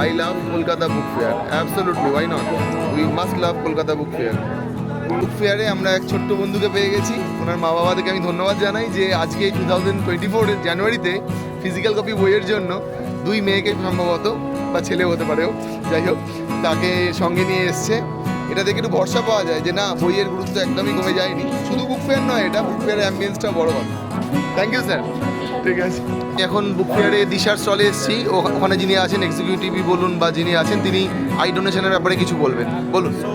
I love Kolkata book fair, absolutely, why not, we must love Kolkata book fair. Book ফেয়ারে আমরা এক ছোট্ট বন্ধুকে পেয়ে গেছি। ওনার মা বাবাদেরকে আমি ধন্যবাদ জানাই যে আজকে 2024 জানুয়ারিতে ফিজিক্যাল কপি বইয়ের জন্য 2 মেয়েকে সম্ভবত, বা ছেলে হতে পারেও, যাই হোক, তাকে সঙ্গে নিয়ে এসছে। এটা দেখে একটু ভরসা পাওয়া যায় যে না, বইয়ের গুরুত্ব একদমই কমে যায়নি। শুধু বুক ফেয়ার নয়, এটা বুক ফেয়ারের অ্যাম্বিয়েন্সটা বড় কথা। Thank you sir. ঠিক আছে, এখন বুক ফেয়ারে দিশার স্টলে এসেছি। ওখানে যিনি আছেন এক্সিকিউটিভই বলুন বা যিনি আছেন, তিনি আই ডোনেশনের ব্যাপারে কিছু বলবেন, বলুন। সো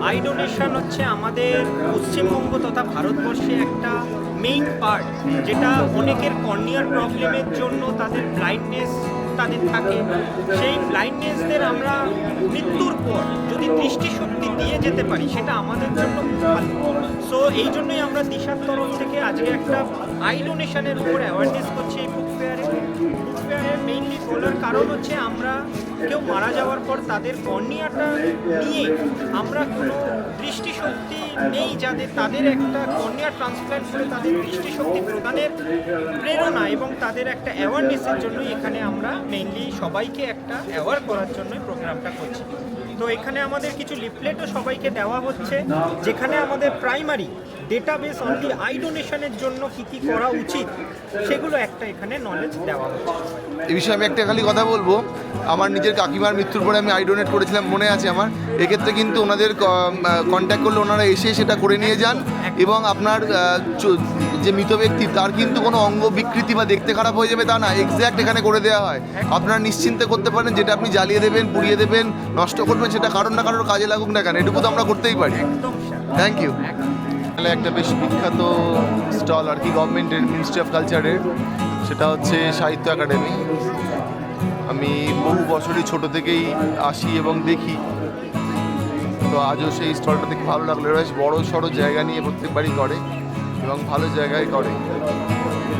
আই ডোনেশন হচ্ছে আমাদের পশ্চিমবঙ্গ তথা ভারতবর্ষে একটা মেইন পার্ট, যেটা অনেকের কর্নিয়ার প্রবলেমের জন্য তাদের ব্লাইন্ডনেস তাদের থাকে। সেই ব্লাইন্ডনেসদের আমরা মৃত্যুর পর যদি দৃষ্টিশক্তি দিয়ে যেতে পারি, সেটা আমাদের জন্য ভালো। সো এই জন্যই আমরা দিশার তরফ থেকে আজকে একটা আই ডোনেশনের উপর অ্যাওয়ারনেস করছি এই বুক ফেয়ারে। বুক ফেয়ারে মেইনলি বলার কারণ হচ্ছে আমরা কেউ মারা যাওয়ার পর তাদের কর্নিয়াটা নিয়ে আমরা কোনো দৃষ্টিশক্তি নেই যাদের, তাদের একটা কর্নিয়া ট্রান্সপ্ল্যান্ট করে তাদের দৃষ্টিশক্তি প্রদানের প্রেরণা এবং তাদের একটা অ্যাওয়ারনেসের জন্যই এখানে আমরা মেইনলি সবাইকে একটা অ্যাওয়ার করার জন্যই প্রোগ্রামটা করছি। তো এখানে আমাদের কিছু লিফলেটও সবাইকে দেওয়া হচ্ছে, যেখানে আমাদের প্রাইমারি ডেটাবেস অনলি আই ডোনেশনের জন্য কী কী করা উচিত সেগুলো একটা এখানে নলেজ দেওয়া হচ্ছে। এই বিষয়ে আমি একটা খালি কথা বলবো। আমার নিজের কাকিমার মৃত্যুর পরে আমি আই ডোনেট করেছিলাম, মনে আছে আমার। এক্ষেত্রে কিন্তু ওনাদের কন্ট্যাক্ট করলে ওনারা এসে সেটা করে নিয়ে যান, এবং আপনার যে মৃত ব্যক্তি তার কিন্তু কোনো অঙ্গ বিকৃতি বা দেখতে খারাপ হয়ে যাবে তা না, এক্স্যাক্ট এখানে করে দেওয়া হয়। আপনারা নিশ্চিন্তে করতে পারেন, যেটা আপনি জ্বালিয়ে দেবেন, পুড়িয়ে দেবেন, নষ্ট করবেন, সেটা কারোর না কারোর কাজে লাগুক না কেন, এটুকু তো আমরা করতেই পারি। Thank you. একটা বেশ বিখ্যাত স্টল আর কি, গভর্নমেন্টের মিনিস্ট্রি অফ কালচারের, সেটা হচ্ছে সাহিত্য একাডেমি। আমি বহু বছরই ছোট থেকেই আসি এবং দেখি তো আজও সেই স্টলটা দেখে ভালো লাগলো। এরা বেশ বড়ো সড়ো জায়গা নিয়ে প্রত্যেকবারই করে এবং ভালো জায়গায় করে।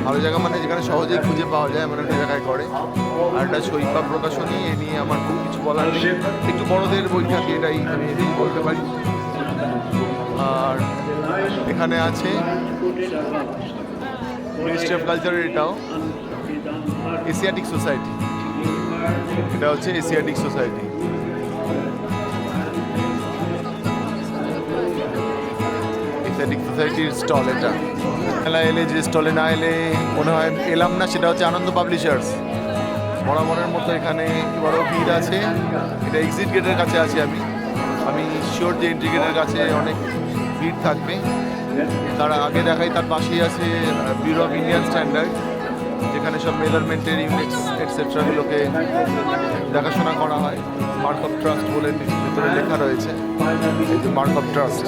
ভালো জায়গা মানে যেখানে সহজেই খুঁজে পাওয়া যায় এমন একটা জায়গায় করে। আর একটা শৈশব প্রকাশনী, এ নিয়ে আমার খুব কিছু বলার নেই। একটু বড়দের বই থাকে, এটাই আমি এটাই বলতে পারি। আর এখানে আছে মিনিস্ট্রি অফ কালচারের, এটাও এশিয়াটিক সোসাইটি, এটা হচ্ছে এশিয়াটিক সোসাইটি। এশিয়াটিক সোসাইটির স্টল এটা। মেলা এলে যে স্টলে না এলে মনে হয় এলাম না, সেটা হচ্ছে আনন্দ পাবলিশার্স। বরাবরের মতো এখানে বড় ভিড় আছে। এটা এক্সিট গেটের কাছে আছি আমি শিওর যে এন্ট্রি গেটের কাছে অনেক ভিড় থাকবে। তার আগে দেখাই, তার পাশেই আছে ব্যুরো অফ ইন্ডিয়ান স্ট্যান্ডার্ড, যেখানে সব মেজারমেন্টের ইউনিটস এটসেট্রাগুলোকে দেখাশোনা করা হয়। মার্ক অফ ট্রাস্ট বলে ভিতরে লেখা রয়েছে, এই যে মার্ক অফ ট্রাস্ট।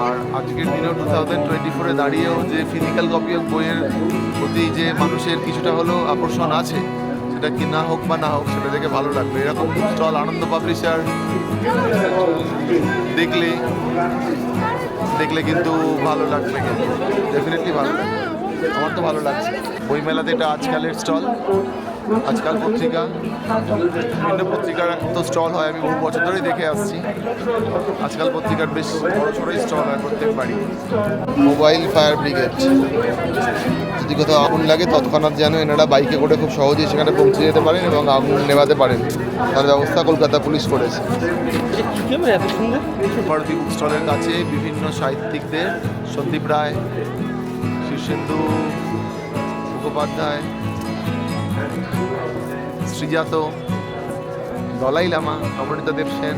আর আজকের দিনেও 2024-এ দাঁড়িয়েও যে ফিজিক্যাল কপি অফ বইয়ের প্রতি যে মানুষের কিছুটা হলেও আকর্ষণ আছে, সেটা কি না হোক বা না হোক, সেটা দেখে ভালো লাগবে। এরকম স্টল আনন্দ পাবলিশার দেখলে কিন্তু ভালো লাগবে, কিন্তু ডেফিনেটলি ভালো লাগবে। আমার তো ভালো লাগছে। বইমেলাতে এটা আজকালের স্টল, আজকাল পত্রিকা, বিভিন্ন পত্রিকার তো স্টল হয়, আমি বহু বছর ধরেই দেখে আসছি। আজকাল পত্রিকার বেশ বড় সড়োই স্টল হয় প্রত্যেকবারই। মোবাইল ফায়ার ব্রিগেড, যদি কোথাও আগুন লাগে তৎক্ষণাৎ যেন এনারা বাইকে করে খুব সহজেই সেখানে পৌঁছে যেতে পারেন এবং আগুন নেভাতে পারেন, তার ব্যবস্থা কলকাতা পুলিশ করেছে। ভারতী বুক স্টলের কাছে বিভিন্ন সাহিত্যিকদের, সন্দীপ রায়, শীর্ষেন্দু মুখোপাধ্যায়, শ্রীজাত, দলাই লামা, নবনীতা দেব সেন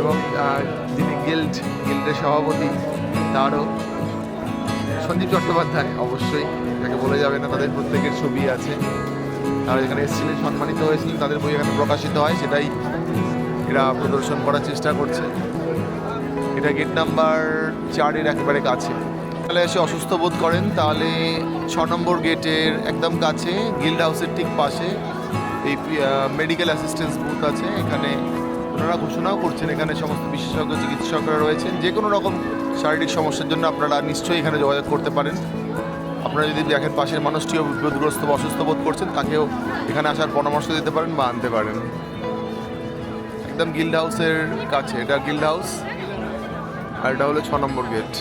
এবং যিনি গিল্ডের সভাপতি তারও, সঞ্জীব চট্টোপাধ্যায়, অবশ্যই তাকে বলে যাবে না, তাদের প্রত্যেকের ছবি আছে। তারা এখানে এসেছিলেন, সম্মানিত হয়েছিলেন, তাদের বই এখানে প্রকাশিত হয়, সেটাই এরা প্রদর্শন করার চেষ্টা করছে। এটা গেট নাম্বার 4-এর একেবারে কাছে। তাহলে এসে অসুস্থ বোধ করেন তাহলে 6 নম্বর গেটের একদম কাছে, গিল্ড হাউসের ঠিক পাশে এই মেডিকেল অ্যাসিস্ট্যান্স বুথ আছে। এখানে ওনারা ঘোষণাও করছেন এখানে সমস্ত বিশেষজ্ঞ চিকিৎসকরা রয়েছেন। যে কোনো রকম শারীরিক সমস্যার জন্য আপনারা নিশ্চয়ই এখানে যোগাযোগ করতে পারেন। আপনারা যদি দেখেন পাশের মানুষটিও বিপদগ্রস্ত বা অসুস্থ বোধ করছেন, তাকেও এখানে আসার পরামর্শ দিতে পারেন বা আনতে পারেন। একদম গিল্ড হাউসের কাছে, এটা গিল্ড হাউস, আর এটা হলো 6 নম্বর গেট।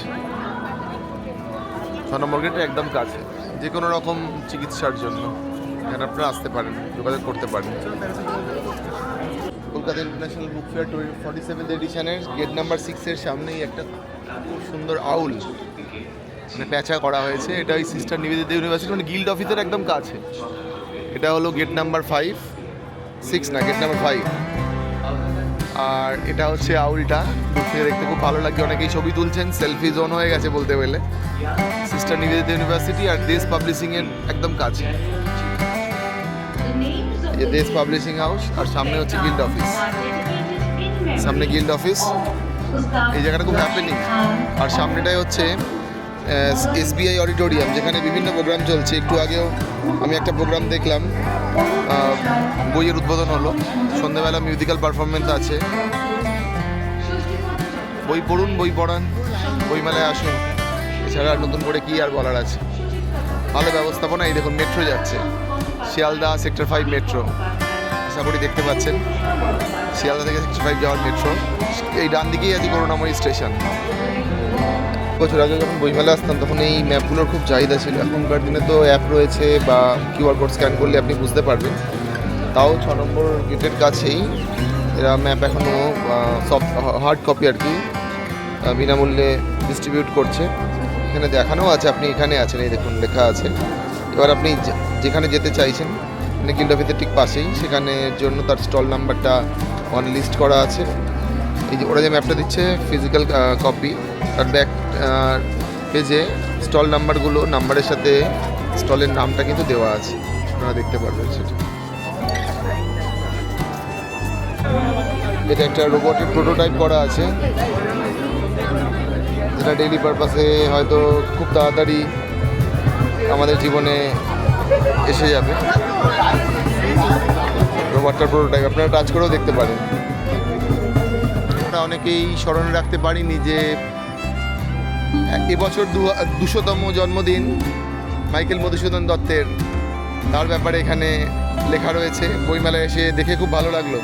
6 নম্বর গেটে একদম কাছে, যে কোনো রকম চিকিৎসার জন্য এখানে আপনারা আসতে পারেন, যোগাযোগ করতে পারেন। Kolkata international book fair 47th এডিশনের গেট নাম্বার 6-এর সামনেই একটা খুব সুন্দর আউল মানে প্যাঁচা করা হয়েছে। এটা ওই সিস্টার নিবেদিতা ইউনিভার্সিটি মানে গিল্ড অফিসের একদম কাছে। এটা হলো গেট নাম্বার 5, 6 না, গেট নাম্বার 5। আর এটা হচ্ছে আউলটা, দূর থেকে দেখতে খুব ভালো লাগে। অনেকেই ছবি তুলছেন, সেলফি জোন হয়ে গেছে বলতে গেলে। সিস্টার নিবেদিতা ইউনিভার্সিটি আর দেশ পাবলিশিংয়ের একদম কাছে, এই দেশ পাবলিশিং হাউস, আর সামনে হচ্ছে গিল্ড অফিস। সামনে গিল্ড অফিস, এই জায়গাটা খুব হ্যাপেনিং। আর সামনেটাই হচ্ছে SBI অডিটোরিয়াম, যেখানে বিভিন্ন প্রোগ্রাম চলছে। একটু আগেও আমি একটা প্রোগ্রাম দেখলাম, বইয়ের উদ্বোধন হলো, সন্ধ্যাবেলা মিউজিক্যাল পারফরমেন্স আছে। বই পড়ুন, বই পড়ান, বইমেলায় আসুন, এছাড়া আর নতুন করে কী আর বলার আছে। ভালো ব্যবস্থাপনা। এই দেখুন মেট্রো যাচ্ছে, শিয়ালদা সেক্টর 5 মেট্রো, আশা করি দেখতে পাচ্ছেন। শিয়ালদা থেকে সেক্টর 5 যাওয়ার মেট্রো, এই ডান দিকেই আছে করুণাময়ী স্টেশন। বছর আগে যখন বইমেলা আসতাম তখন এই ম্যাপগুলোর খুব চাহিদা ছিল। এখনকার দিনে তো অ্যাপ রয়েছে বা QR কোড স্ক্যান করলে আপনি বুঝতে পারবেন। তাও 6 নম্বর গেটের কাছেই এরা ম্যাপ এখনও সফট হার্ড কপি আর কি বিনামূল্যে ডিস্ট্রিবিউট করছে। এখানে দেখানো আছে, আপনি এখানে আছেন, এই দেখুন লেখা আছে। এবার আপনি যেখানে যেতে চাইছেন, মানে গিল্ড অফিসের ঠিক পাশেই, সেখানের জন্য তার স্টল নাম্বারটা অন লিস্ট করা আছে। এই যে ওরা যে ম্যাপটা দিচ্ছে ফিজিক্যাল কপি, তার ব্যাক পেজে স্টল নাম্বারগুলো, নাম্বারের সাথে স্টলের নামটা কিন্তু দেওয়া আছে, আপনারা দেখতে পারবেন সেটা। এটা একটা রোবটের প্রোটোটাইপ করা আছে, যেটা ডেইলি পারপাসে হয়তো খুব তাড়াতাড়ি আমাদের জীবনে এসে যাবে। ওয়াটার প্রোটোটাইপ, আপনারা টাচ করেও দেখতে পারেন। আমরা অনেকেই স্মরণে রাখতে পারিনি যে এবছর 200তম জন্মদিন মাইকেল মধুসূদন দত্তের, তার ব্যাপারে এখানে লেখা রয়েছে। বইমেলায় এসে দেখে খুব ভালো লাগলো।